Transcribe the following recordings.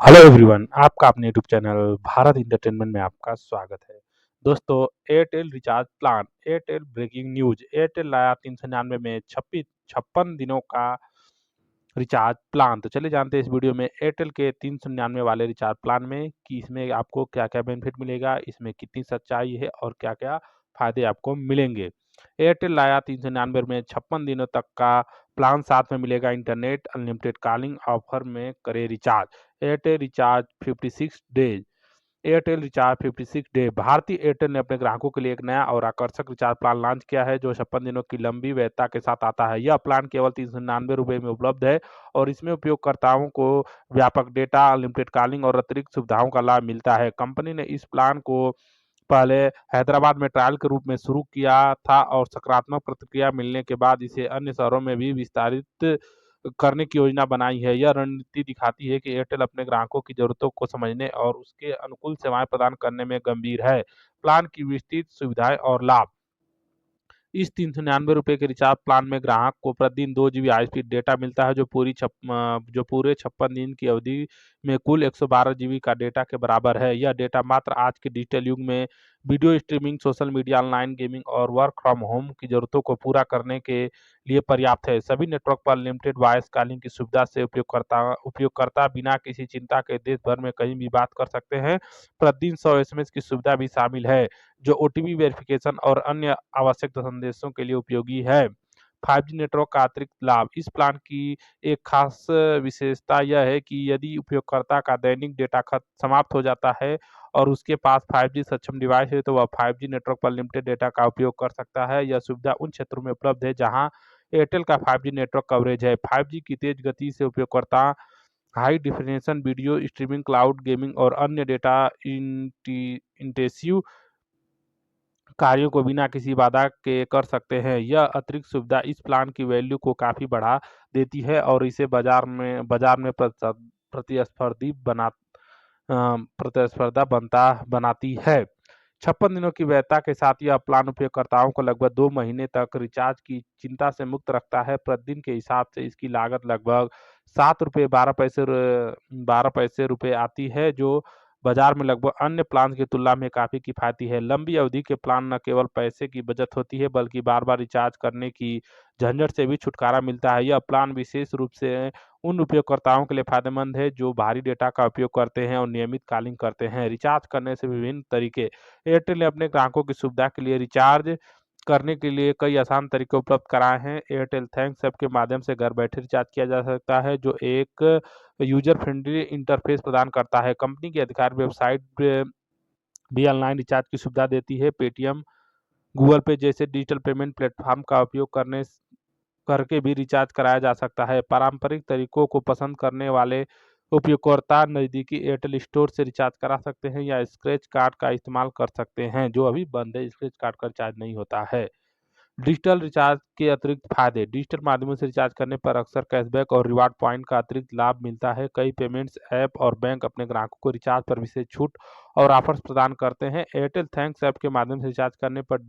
Hello everyone, आपका अपने YouTube channel Bharat entertainment में आपका स्वागत है। दोस्तों, Airtel recharge plan, Airtel breaking news, Airtel लाया 399 में 56 दिनों का रिचार्ज प्लान। तो चलिए जानते हैं इस वीडियो में एयरटेल के 399 वाले रिचार्ज प्लान में कि इसमें आपको क्या क्या बेनिफिट मिलेगा, इसमें कितनी सच्चाई है और क्या क्या फायदे आपको मिलेंगे। एयरटेल लाया 399 में 56 दिनों तक का प्लान, साथ में मिलेगा इंटरनेट अनलिमिटेड कॉलिंग, ऑफर में करे recharge. Airtel recharge 56 days, Airtel recharge 56 day. भारतीय एयरटेल ने अपने ग्राहकों के लिए एक नया और आकर्षक रिचार्ज प्लान लॉन्च किया है जो 56 दिनों की लंबी वैधता के साथ आता है। यह प्लान केवल 399 रुपये में उपलब्ध है और इसमें उपयोगकर्ताओं को व्यापक डेटा, अनलिमिटेड कॉलिंग और अतिरिक्त सुविधाओं का लाभ मिलता है। कंपनी ने इस प्लान को पहले हैदराबाद में ट्रायल के रूप में शुरू किया था और सकारात्मक प्रतिक्रिया मिलने के बाद इसे अन्य शहरों में भी विस्तारित करने की योजना बनाई है। यह रणनीति दिखाती है कि एयरटेल अपने ग्राहकों की जरूरतों को समझने और उसके अनुकूल सेवाएं प्रदान करने में गंभीर है। प्लान की विस्तृत सुविधाएं और लाभ। इस 399 रुपये के रिचार्ज प्लान में ग्राहक को प्रतिदिन 2 GB हाई स्पीड डेटा मिलता है जो पूरे 56 दिन की अवधि में कुल 112 GB का डेटा के बराबर है। यह डेटा मात्र आज के डिजिटल युग में video streaming, social media, online gaming और वर्क फ्रॉम होम की जरूरतों को पूरा करने के लिए पर्याप्त है। सभी नेटवर्क पर लिमिटेड वॉइस कॉलिंग की सुविधा से उपयोगकर्ता बिना किसी चिंता के देश भर में कहीं भी बात कर सकते हैं। प्रतिदिन 100 SMS की सुविधा भी शामिल है जो ओटीपी वेरिफिकेशन और अन्य आवश्यक संदेशों के लिए उपयोगी है। 5G नेटवर्क का अतिरिक्त लाभ। इस प्लान की एक खास विशेषता यह है कि यदि उपयोगकर्ता का दैनिक डेटा खत समाप्त हो जाता है और उसके पास 5G सक्षम डिवाइस है तो वह 5G नेटवर्क पर लिमिटेड डेटा का उपयोग कर सकता है। यह सुविधा उन क्षेत्रों में उपलब्ध है जहां एयरटेल का 5G नेटवर्क कवरेज है। 5G की तेज गति से उपयोगकर्ता high definition video streaming, cloud gaming और अन्य डेटा इंटेंसिव कार्यों को बिना किसी बाधा के कर सकते हैं। यह अतिरिक्त सुविधा इस प्लान की वैल्यू को काफी बढ़ा देती है और इसे बाजार में प्रतिस्पर्धी बना प्रतिस्पर्धा बनाती है। 56 दिनों की वैधता के साथ यह प्लान उपयोगकर्ताओं को लगभग 2 महीने तक रिचार्ज की चिंता से मुक्त रखता है। प्रतिदिन के हिसाब से इसकी लागत लगभग 7 रुपये 12 पैसे रुपये आती है जो बाजार में लगभग अन्य प्लान की तुलना में काफी किफायती है। लंबी अवधि के प्लान न केवल पैसे की बचत होती है बल्कि बार बार रिचार्ज करने की झंझट से भी छुटकारा मिलता है। यह प्लान विशेष रूप से उन उपयोगकर्ताओं के लिए फायदेमंद है जो भारी डेटा का उपयोग करते हैं और नियमित कॉलिंग करते हैं। रिचार्ज करने से विभिन्न तरीके। एयरटेल ने अपने ग्राहकों की सुविधा के लिए रिचार्ज करने के लिए कई आसान तरीके उपलब्ध कराए हैं। एयरटेल थैंक्स ऐप के माध्यम से घर बैठे रिचार्ज किया जा सकता है जो एक यूजर फ्रेंडली इंटरफेस प्रदान करता है। कंपनी की आधिकारिक वेबसाइट भी ऑनलाइन रिचार्ज की सुविधा देती है। पेटीएम, गूगल पे जैसे डिजिटल पेमेंट प्लेटफॉर्म का उपयोग करके भी रिचार्ज कराया जा सकता है। पारंपरिक तरीकों को पसंद करने वाले उपयोगकर्ता नज़दीकी एयरटेल स्टोर से रिचार्ज करा सकते हैं या स्क्रैच कार्ड का इस्तेमाल कर सकते हैं जो अभी बंद है। स्क्रैच कार्ड का रिचार्ज नहीं होता है। डिजिटल रिचार्ज के अतिरिक्त फायदे। डिजिटल माध्यमों से रिचार्ज करने पर अक्सर कैशबैक और रिवार्ड पॉइंट का अतिरिक्त लाभ मिलता है। कई पेमेंट्स ऐप और बैंक अपने ग्राहकों को रिचार्ज पर विशेष छूट और ऑफर्स प्रदान करते हैं। एयरटेल थैंक्स ऐप के माध्यम से रिचार्ज करने पर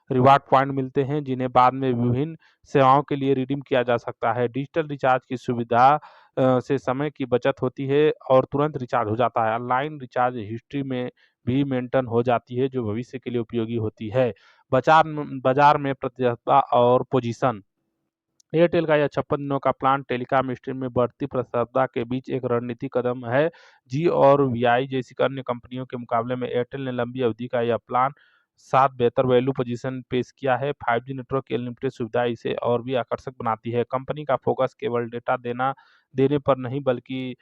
रिवार्ड पॉइंट मिलते हैं जिन्हें बाद में विभिन्न सेवाओं के लिए रिडीम किया जा सकता है। डिजिटल रिचार्ज की सुविधा से समय की बचत होती है और तुरंत रिचार्ज हो जाता है। ऑनलाइन रिचार्ज हिस्ट्री में भी मेंटेन हो जाती है जो भविष्य के लिए उपयोगी होती है। बाजार में प्रतिस्पर्धा और पोजीशन। एयरटेल का यह 56 दिनों का प्लान टेलीकॉम इंडस्ट्री में बढ़ती प्रतिस्पर्धा के बीच एक रणनीतिक कदम है। जी और वीआई जैसी अन्य कंपनियों के मुकाबले में एयरटेल ने लंबी अवधि का यह प्लान साथ बेहतर वैल्यू पोजीशन पेश किया है। 5G नेटवर्क की अनलिमिटेड सुविधा इसे और भी आकर्षक बनाती है। कंपनी का फोकस केवल डेटा देने पर नहीं बल्कि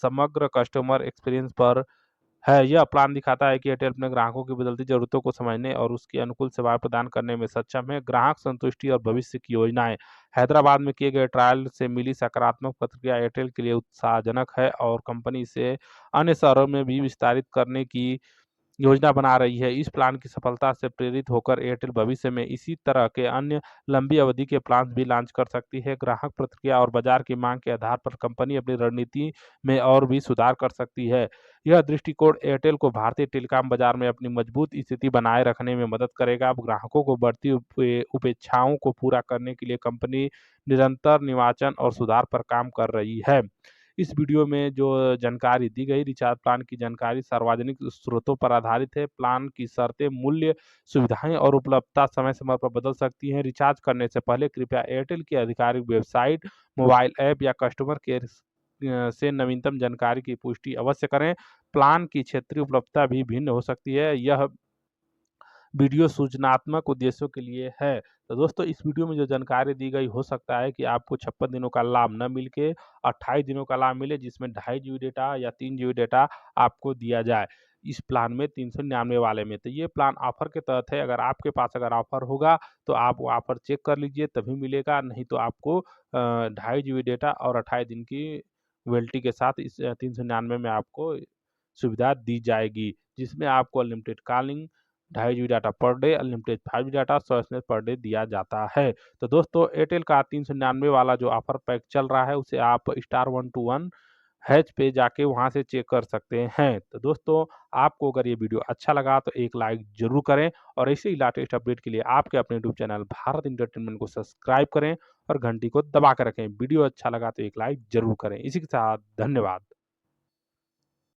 समग्र कस्टमर एक्सपीरियंस पर है। यह प्लान दिखाता है कि एयरटेल अपने ग्राहकों की बदलती जरूरतों को समझने और उसकी अनुकूल सेवाएं प्रदान करने में सक्षम है। ग्राहक संतुष्टि और भविष्य की योजनाएं। हैदराबाद में किए गए ट्रायल से मिली सकारात्मक प्रतिक्रिया एयरटेल के लिए उत्साहजनक है और कंपनी इसे अन्य शहरों में भी विस्तारित करने की योजना बना रही है। इस प्लान की सफलता से प्रेरित होकर एयरटेल भविष्य में इसी तरह के अन्य लंबी अवधि के प्लान भी लॉन्च कर सकती है। ग्राहक प्रतिक्रिया और बाजार की मांग के आधार पर कंपनी अपनी रणनीति में और भी सुधार कर सकती है। यह दृष्टिकोण एयरटेल को भारतीय टेलीकॉम बाजार में अपनी मजबूत स्थिति बनाए रखने में मदद करेगा। अब ग्राहकों को बढ़ती उपेक्षाओं को पूरा करने के लिए कंपनी निरंतर निवाचन और सुधार पर काम कर रही है। इस वीडियो में जो जानकारी दी गई रिचार्ज प्लान की जानकारी सार्वजनिक स्रोतों पर आधारित है। प्लान की शर्तें, मूल्य, सुविधाएं और उपलब्धता समय-समय पर बदल सकती हैं। रिचार्ज करने से पहले कृपया एयरटेल की आधिकारिक वेबसाइट, मोबाइल ऐप या कस्टमर केयर से नवीनतम जानकारी की पुष्टि अवश्य करें। प्लान की क्षेत्रीय उपलब्धता भी भिन्न हो सकती है। यह वीडियो सूचनात्मक उद्देश्यों के लिए है। तो दोस्तों इस वीडियो में जो जानकारी दी गई हो सकता है कि आपको 56 दिनों का लाभ ना मिल के 28 दिनों का लाभ मिले, जिसमें 2.5 जीबी डेटा या 3 जीबी डेटा आपको दिया जाए इस प्लान में 399 वाले में। तो ये प्लान ऑफर के तहत है। अगर आपके पास अगर ऑफर होगा तो आप वो ऑफर चेक कर लीजिए, तभी मिलेगा, नहीं तो आपको 2.5 जीबी डेटा और 28 दिन की वैलिडिटी के साथ इस 399 में आपको सुविधा दी जाएगी, जिसमें आपको unlimited calling, 2.5 GB data per day, unlimited 5 GB data, 100 SMS per day दिया जाता है। तो दोस्तों एयरटेल का 399 वाला जो ऑफर पैक चल रहा है उसे आप *121# पे जाके वहाँ से चेक कर सकते हैं। तो दोस्तों आपको अगर ये वीडियो अच्छा लगा तो एक लाइक ज़रूर करें और ऐसे ही लेटेस्ट अपडेट के लिए आपके अपने यूट्यूब चैनल भारत एंटरटेनमेंट को सब्सक्राइब करें और घंटी को दबा कर रखें। वीडियो अच्छा लगा तो एक लाइक ज़रूर करें। इसी के साथ धन्यवाद।